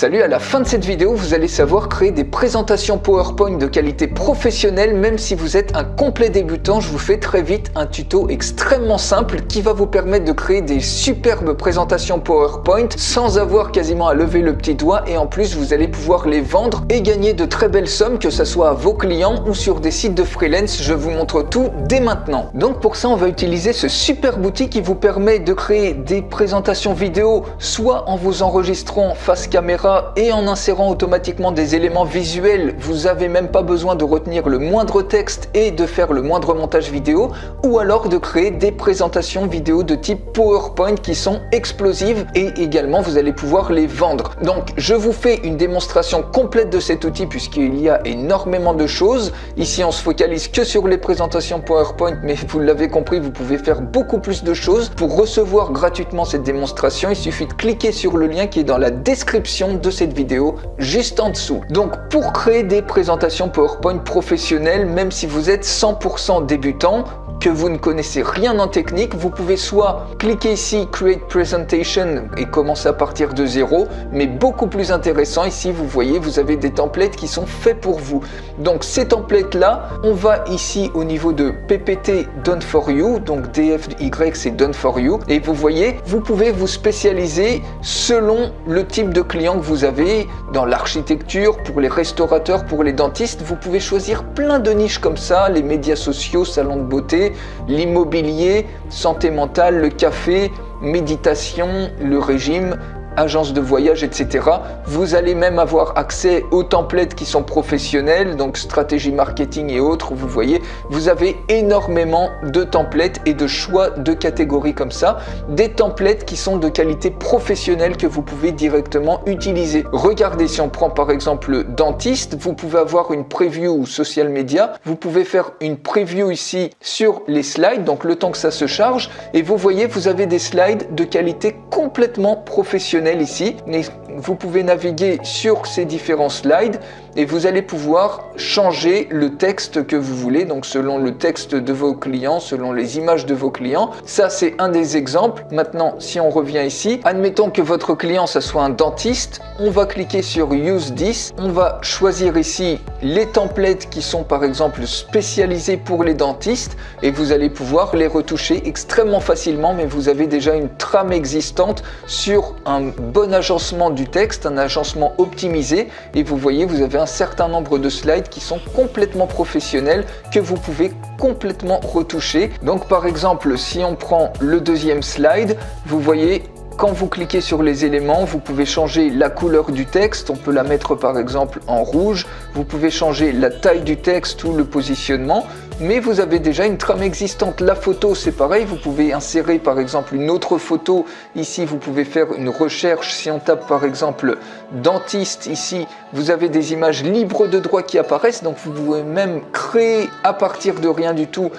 Salut, à la fin de cette vidéo, vous allez savoir créer des présentations PowerPoint de qualité professionnelle même si vous êtes un complet débutant. Je vous fais très vite un tuto extrêmement simple qui va vous permettre de créer des superbes présentations PowerPoint sans avoir quasiment à lever le petit doigt, et en plus vous allez pouvoir les vendre et gagner de très belles sommes, que ce soit à vos clients ou sur des sites de freelance. Je vous montre tout dès maintenant. Donc pour ça, on va utiliser ce super outil qui vous permet de créer des présentations vidéo soit en vous enregistrant face caméra et en insérant automatiquement des éléments visuels. Vous n'avez même pas besoin de retenir le moindre texte et de faire le moindre montage vidéo, ou alors de créer des présentations vidéo de type PowerPoint qui sont explosives, et également vous allez pouvoir les vendre. Donc je vous fais une démonstration complète de cet outil puisqu'il y a énormément de choses. Ici on se focalise que sur les présentations PowerPoint, mais vous l'avez compris, vous pouvez faire beaucoup plus de choses. Pour recevoir gratuitement cette démonstration, il suffit de cliquer sur le lien qui est dans la description de cette vidéo juste en dessous. Donc pour créer des présentations PowerPoint professionnelles, même si vous êtes 100% débutant, que vous ne connaissez rien en technique, vous pouvez soit cliquer ici Create Presentation et commencer à partir de zéro, mais beaucoup plus intéressant, ici vous voyez, vous avez des templates qui sont faits pour vous. Donc ces templates là, on va ici au niveau de PPT Done for You, donc DFY c'est Done for You, et vous voyez, vous pouvez vous spécialiser selon le type de client que vous avez. Dans l'architecture, pour les restaurateurs, pour les dentistes, vous pouvez choisir plein de niches comme ça, les médias sociaux, salons de beauté, l'immobilier, santé mentale, le café, méditation, le régime, agence de voyage, etc. Vous allez même avoir accès aux templates qui sont professionnels, donc stratégie marketing et autres. Vous voyez, vous avez énormément de templates et de choix de catégories comme ça, des templates qui sont de qualité professionnelle que vous pouvez directement utiliser. Regardez, si on prend par exemple dentiste, vous pouvez avoir une preview ou social media, vous pouvez faire une preview ici sur les slides, donc le temps que ça se charge, et vous voyez, vous avez des slides de qualité complètement professionnelle ici, mais vous pouvez naviguer sur ces différents slides et vous allez pouvoir changer le texte que vous voulez, donc selon le texte de vos clients, selon les images de vos clients. Ça, c'est un des exemples. Maintenant, si on revient ici, admettons que votre client, ça soit un dentiste, on va cliquer sur Use This, on va choisir ici les templates qui sont par exemple spécialisés pour les dentistes et vous allez pouvoir les retoucher extrêmement facilement, mais vous avez déjà une trame existante sur un bon agencement du texte, un agencement optimisé, et vous voyez, vous avez un certain nombre de slides qui sont complètement professionnels que vous pouvez complètement retoucher. Donc par exemple, si on prend le deuxième slide, vous voyez, quand vous cliquez sur les éléments, vous pouvez changer la couleur du texte, on peut la mettre par exemple en rouge, vous pouvez changer la taille du texte ou le positionnement, mais vous avez déjà une trame existante. La photo, c'est pareil, vous pouvez insérer par exemple une autre photo. Ici, vous pouvez faire une recherche. Si on tape par exemple dentiste, ici, vous avez des images libres de droit qui apparaissent, donc vous pouvez même créer à partir de rien du tout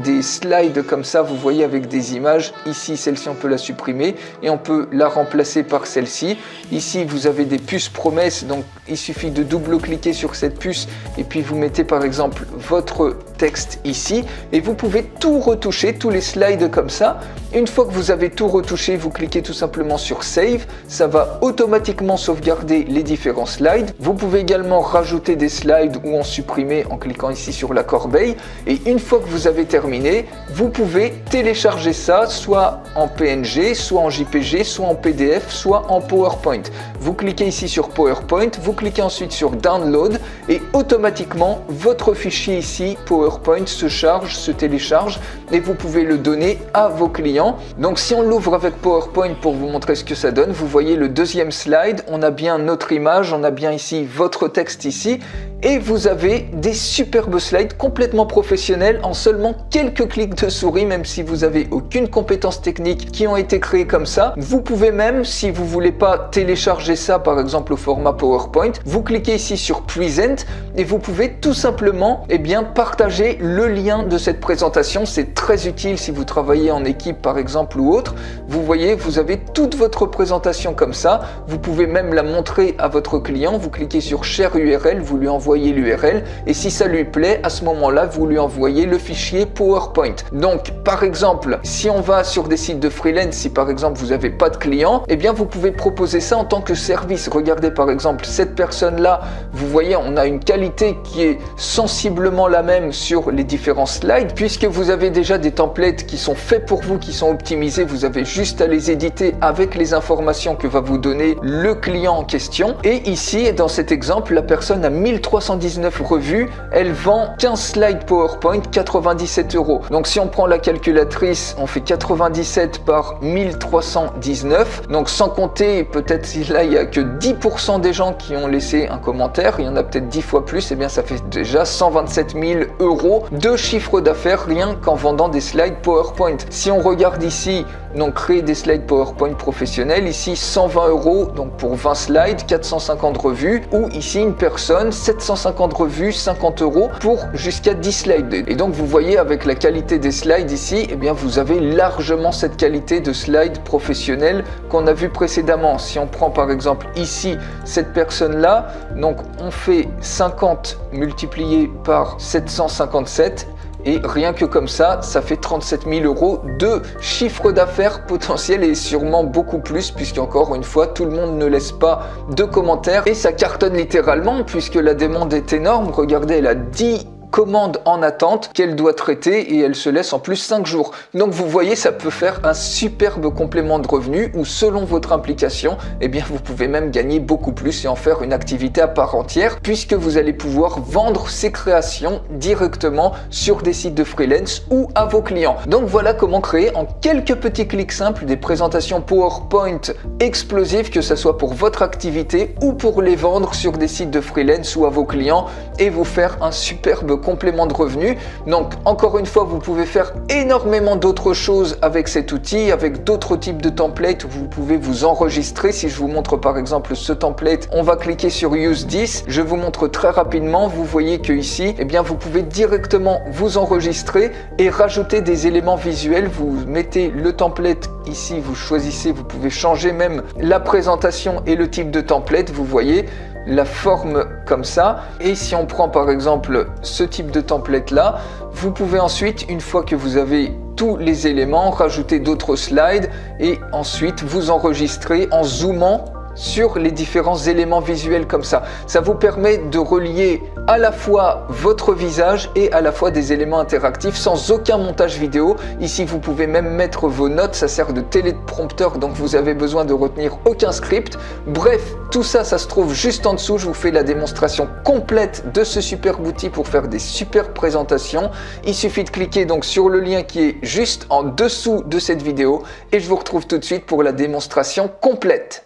des slides comme ça, vous voyez, avec des images. Ici, celle-ci, on peut la supprimer et on peut la remplacer par celle-ci. Ici, vous avez des puces promesses, donc il suffit de double-cliquer sur cette puce et puis vous mettez par exemple votre texte ici et vous pouvez tout retoucher, tous les slides comme ça. Une fois que vous avez tout retouché, vous cliquez tout simplement sur Save, ça va automatiquement sauvegarder les différents slides. Vous pouvez également rajouter des slides ou en supprimer en cliquant ici sur la corbeille, et une fois que vous avez terminé, vous pouvez télécharger ça soit en PNG, soit en JPG, soit en PDF, soit en PowerPoint. Vous cliquez ici sur PowerPoint, vous cliquez ensuite sur Download et automatiquement votre fichier ici PowerPoint se charge, se télécharge et vous pouvez le donner à vos clients. Donc si on l'ouvre avec PowerPoint pour vous montrer ce que ça donne, vous voyez le deuxième slide, on a bien notre image, on a bien ici votre texte ici, et vous avez des superbes slides complètement professionnels en seulement quelques clics de souris, même si vous n'avez aucune compétence technique, qui ont été créés comme ça. Vous pouvez même, si vous voulez pas télécharger ça par exemple au format PowerPoint, vous cliquez ici sur Present et vous pouvez tout simplement partager le lien de cette présentation. C'est très utile si vous travaillez en équipe par exemple ou autre. Vous voyez, vous avez toute votre présentation comme ça. Vous pouvez même la montrer à votre client. Vous cliquez sur Share URL, vous lui envoyez l'URL et si ça lui plaît, à ce moment-là, vous lui envoyez le fichier PowerPoint. Donc, par exemple, si on va sur des sites de freelance, si par exemple vous n'avez pas de clients, vous pouvez proposer ça en tant que service. Regardez par exemple cette personne-là, vous voyez, on a une qualité qui est sensiblement la même sur les différents slides, puisque vous avez déjà des templates qui sont faits pour vous, qui sont optimisés. Vous avez juste à les éditer avec les informations que va vous donner le client en question. Et ici, dans cet exemple, la personne a 1319 revues, elle vend 15 slides PowerPoint, 97 €. Donc si on prend la calculatrice, on fait 97 par 1319, donc sans compter peut-être si là il n'y a que 10% des gens qui ont laissé un commentaire, il y en a peut-être 10 fois plus, ça fait déjà 127 000 € de chiffre d'affaires rien qu'en vendant des slides PowerPoint. Si on regarde ici, donc créer des slides PowerPoint professionnels, ici 120 € donc pour 20 slides, 450 revues, ou ici une personne, 750 revues, 50 € pour jusqu'à 10 slides. Et donc vous voyez avec la qualité des slides ici, vous avez largement cette qualité de slide professionnel qu'on a vu précédemment. Si on prend par exemple ici cette personne-là, donc on fait 50 multiplié par 757, et rien que comme ça, ça fait 37 000 € de chiffre d'affaires potentiel et sûrement beaucoup plus, puisqu'encore une fois, tout le monde ne laisse pas de commentaires et ça cartonne littéralement puisque la demande est énorme. Regardez, elle a 10 commandes en attente qu'elle doit traiter et elle se laisse en plus 5 jours. Donc vous voyez, ça peut faire un superbe complément de revenus où selon votre implication, vous pouvez même gagner beaucoup plus et en faire une activité à part entière puisque vous allez pouvoir vendre ces créations directement sur des sites de freelance ou à vos clients. Donc voilà comment créer en quelques petits clics simples des présentations PowerPoint explosives, que ce soit pour votre activité ou pour les vendre sur des sites de freelance ou à vos clients et vous faire un superbe complément de revenus. Donc encore une fois, vous pouvez faire énormément d'autres choses avec cet outil, avec d'autres types de templates où vous pouvez vous enregistrer. Si je vous montre par exemple ce template, on va cliquer sur Use This. Je vous montre très rapidement. Vous voyez que ici, vous pouvez directement vous enregistrer et rajouter des éléments visuels. Vous mettez le template ici, vous choisissez, vous pouvez changer même la présentation et le type de template. Vous voyez la forme comme ça. Et si on prend par exemple ce type de template là, vous pouvez ensuite, une fois que vous avez tous les éléments, rajouter d'autres slides et ensuite vous enregistrer en zoomant sur les différents éléments visuels comme ça. Ça vous permet de relier à la fois votre visage et à la fois des éléments interactifs sans aucun montage vidéo. Ici, vous pouvez même mettre vos notes, ça sert de téléprompteur, donc vous avez besoin de retenir aucun script. Bref, tout ça, ça se trouve juste en dessous. Je vous fais la démonstration complète de ce superbe outil pour faire des super présentations. Il suffit de cliquer donc sur le lien qui est juste en dessous de cette vidéo et je vous retrouve tout de suite pour la démonstration complète.